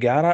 11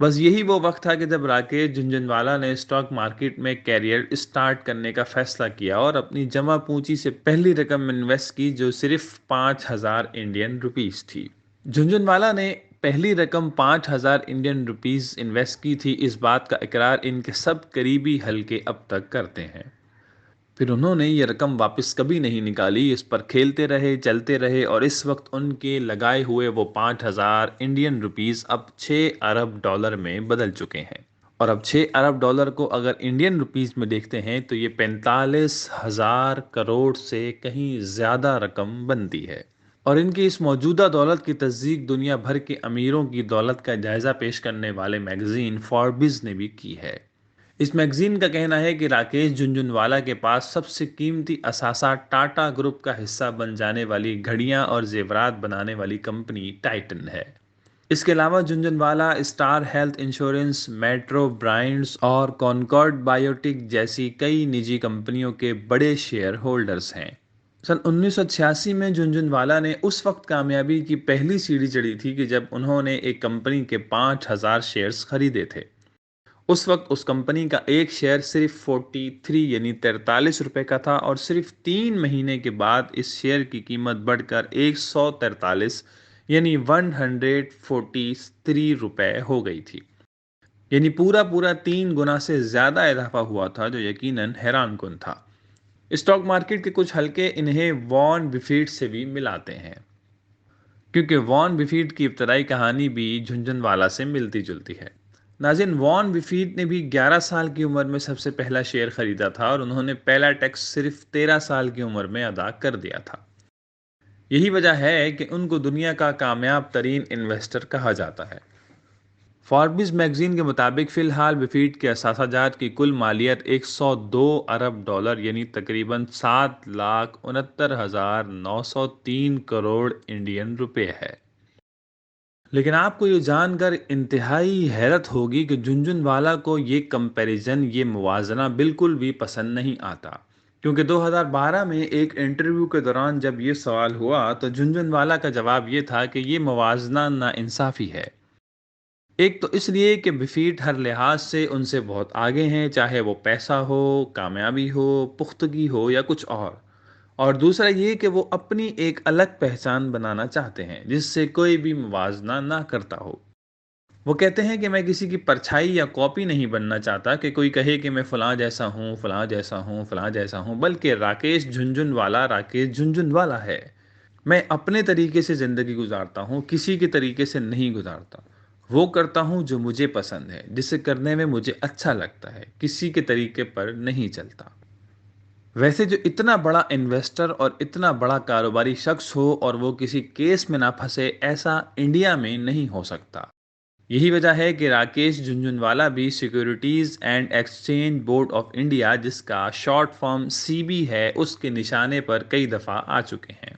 بس یہی وہ وقت تھا کہ جب راکیش جھنجھنوالا نے اسٹاک مارکیٹ میں کیریئر اسٹارٹ کرنے کا فیصلہ کیا اور اپنی جمع پونجی سے پہلی رقم انویسٹ کی، جو صرف 5,000 انڈین روپیز تھی۔ جھنجھنوالا نے پہلی رقم 5,000 انڈین روپیز انویسٹ کی تھی، اس بات کا اقرار ان کے سب قریبی حلقے اب تک کرتے ہیں۔ پھر انہوں نے یہ رقم واپس کبھی نہیں نکالی، اس پر کھیلتے رہے، چلتے رہے، اور اس وقت ان کے لگائے ہوئے وہ 5,000 انڈین روپیز اب 6 ارب ڈالر میں بدل چکے ہیں۔ اور اب 6 ارب ڈالر کو اگر انڈین روپیز میں دیکھتے ہیں تو یہ 45,000 کروڑ سے کہیں زیادہ رقم بنتی ہے۔ اور ان کی اس موجودہ دولت کی تصدیق دنیا بھر کے امیروں کی دولت کا جائزہ پیش کرنے والے میگزین فوربز نے بھی کی ہے۔ اس میگزین کا کہنا ہے کہ راکیش جھنجھنوالا کے پاس سب سے قیمتی اثاثہ ٹاٹا گروپ کا حصہ بن جانے والی گھڑیاں اور زیورات بنانے والی کمپنی ٹائٹن ہے۔ اس کے علاوہ Jhunjhunwala Star Health Insurance, Metro Brands اور کانکارڈ بایوٹیک جیسی کئی نجی کمپنیوں کے بڑے شیئر ہولڈرز ہیں۔ سن 1986 میں جھنجھنوالا نے اس وقت کامیابی کی پہلی سیڑھی چڑھی تھی کہ جب انہوں نے ایک کمپنی کے 5,000 شیئرز خریدے تھے۔ اس وقت اس کمپنی کا ایک شیئر صرف 43 روپے کا تھا، اور صرف 3 مہینے کے بعد اس شیئر کی قیمت بڑھ کر 143 143 روپے ہو گئی تھی۔ یعنی پورا 3 گنا سے زیادہ اضافہ ہوا تھا، جو یقیناً حیران کن تھا۔ اسٹاک مارکیٹ کے کچھ حلقے انہیں وارن بفیٹ سے بھی ملاتے ہیں، کیونکہ وارن بفیٹ کی ابتدائی کہانی بھی جھنجھنوالا سے ملتی جلتی ہے۔ ناظرین، وارن بفیٹ نے بھی 11 سال کی عمر میں سب سے پہلا شیئر خریدا تھا، اور انہوں نے پہلا ٹیکس صرف 13 سال کی عمر میں ادا کر دیا تھا۔ یہی وجہ ہے کہ ان کو دنیا کا کامیاب ترین انویسٹر کہا جاتا ہے۔ فاربس میگزین کے مطابق فی الحال بفیٹ کے اثاثہ جات کی کل مالیت 102 ارب ڈالر یعنی تقریباً 7,69,903 کروڑ انڈین روپے ہے۔ لیکن آپ کو یہ جان کر انتہائی حیرت ہوگی کہ جھنجھنوالا کو یہ کمپیریزن، یہ موازنہ بالکل بھی پسند نہیں آتا، کیونکہ 2012 میں ایک انٹرویو کے دوران جب یہ سوال ہوا تو جھنجھنوالا کا جواب یہ تھا کہ یہ موازنہ ناانصافی ہے۔ ایک تو اس لیے کہ بفیٹ ہر لحاظ سے ان سے بہت آگے ہیں، چاہے وہ پیسہ ہو، کامیابی ہو، پختگی ہو یا کچھ اور دوسرا یہ کہ وہ اپنی ایک الگ پہچان بنانا چاہتے ہیں جس سے کوئی بھی موازنہ نہ کرتا ہو۔ وہ کہتے ہیں کہ میں کسی کی پرچھائی یا کاپی نہیں بننا چاہتا کہ کوئی کہے کہ میں فلاں جیسا ہوں، فلاں جیسا ہوں، فلاں جیسا ہوں، بلکہ راکیش جھنجھنوالا راکیش جھنجھنوالا ہے۔ میں اپنے طریقے سے زندگی گزارتا ہوں، کسی کے طریقے سے نہیں گزارتا۔ وہ کرتا ہوں جو مجھے پسند ہے، جسے کرنے میں مجھے اچھا لگتا ہے، کسی کے طریقے پر نہیں چلتا۔ ویسے جو اتنا بڑا انویسٹر اور اتنا بڑا کاروباری شخص ہو اور وہ کسی کیس میں نہ پھنسے، ایسا انڈیا میں نہیں ہو سکتا۔ یہی وجہ ہے کہ راکیش جھنجھنوالا بھی securities and exchange board of India, جس کا شارٹ فارم CB ہے، اس کے نشانے پر کئی دفعہ آ چکے ہیں۔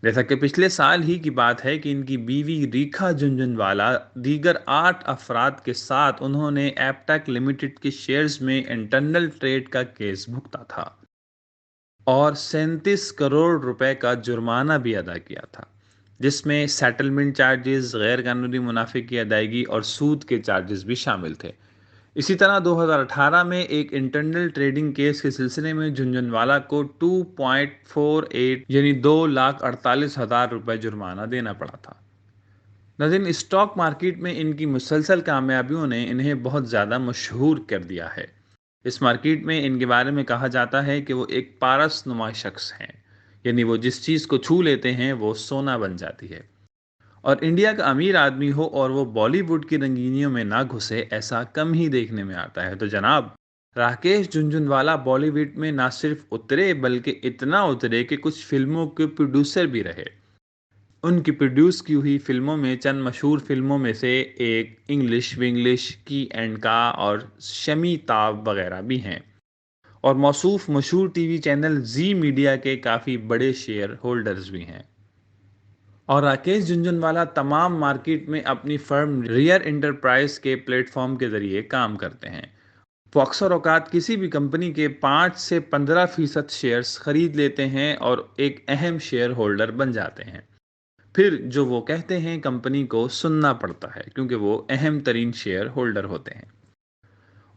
جیسا کہ پچھلے سال ہی کی بات ہے کہ ان کی بیوی ریکھا جھنجھنوالا دیگر 8 افراد کے ساتھ انہوں نے ایپٹیک لمیٹڈ کے شیئرز میں انٹرنل ٹریڈ کا کیس بھگتا تھا اور 37 کروڑ روپے کا جرمانہ بھی ادا کیا تھا، جس میں سیٹلمنٹ چارجز، غیر قانونی منافع کی ادائیگی اور سود کے چارجز بھی شامل تھے۔ اسی طرح 2018 میں ایک انٹرنل ٹریڈنگ کیس کے سلسلے میں جھنجھنوالا کو 2.48 یعنی 2,48,000 روپے جرمانہ دینا پڑا تھا۔ ناظرین، اسٹاک مارکیٹ میں ان کی مسلسل کامیابیوں نے انہیں بہت زیادہ مشہور کر دیا ہے۔ اس مارکیٹ میں ان کے بارے میں کہا جاتا ہے کہ وہ ایک پارس نما شخص ہیں، یعنی وہ جس چیز کو چھو لیتے ہیں وہ سونا بن جاتی ہے۔ اور انڈیا کا امیر آدمی ہو اور وہ بالی ووڈ کی رنگینیوں میں نہ گھسے، ایسا کم ہی دیکھنے میں آتا ہے۔ تو جناب، راکیش جھنجھنوالا بالی ووڈ میں نہ صرف اترے بلکہ اتنا اترے کہ کچھ فلموں کے پروڈیوسر بھی رہے۔ ان کی پروڈیوس کی ہوئی فلموں میں چند مشہور فلموں میں سے ایک انگلش ونگلش، کی اینڈ کا اور شمی تاب وغیرہ بھی ہیں، اور موصوف مشہور TV چینل زی میڈیا کے کافی بڑے شیئر ہولڈرز بھی ہیں۔ اور راکیش جھنجھنوالا تمام مارکیٹ میں اپنی فرم ریئر انٹرپرائز کے پلیٹ فارم کے ذریعے کام کرتے ہیں۔ وہ اکثر اوقات کسی بھی کمپنی کے 5 سے 15% شیئرز خرید لیتے ہیں اور ایک اہم شیئر ہولڈر بن جاتے ہیں۔ پھر جو وہ کہتے ہیں کمپنی کو سننا پڑتا ہے کیونکہ وہ اہم ترین شیئر ہولڈر ہوتے ہیں۔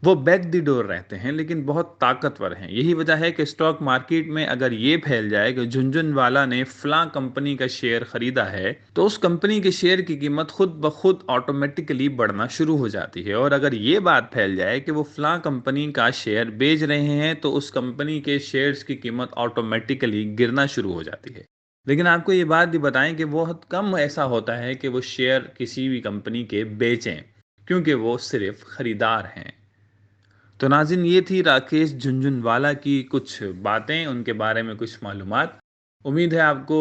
وہ بیک دی ڈور رہتے ہیں لیکن بہت طاقتور ہیں۔ یہی وجہ ہے کہ اسٹاک مارکیٹ میں اگر یہ پھیل جائے کہ جھنجھن والا نے فلاں کمپنی کا شیئر خریدا ہے تو اس کمپنی کے شیئر کی قیمت خود بخود آٹومیٹکلی بڑھنا شروع ہو جاتی ہے، اور اگر یہ بات پھیل جائے کہ وہ فلاں کمپنی کا شیئر بیچ رہے ہیں تو اس کمپنی کے شیئرز کی قیمت آٹومیٹکلی گرنا شروع ہو جاتی ہے۔ لیکن آپ کو یہ بات بھی بتائیں کہ بہت کم ایسا ہوتا ہے کہ وہ شیئر کسی بھی کمپنی کے بیچیں، کیونکہ وہ صرف خریدار ہیں۔ تو ناظرین، یہ تھی راکیش جھنجھنوالا کی کچھ باتیں، ان کے بارے میں کچھ معلومات۔ امید ہے آپ کو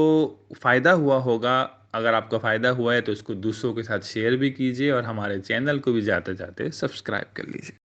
فائدہ ہوا ہوگا۔ اگر آپ کو فائدہ ہوا ہے تو اس کو دوسروں کے ساتھ شیئر بھی کیجیے، اور ہمارے چینل کو بھی جاتے جاتے سبسکرائب کر لیجیے۔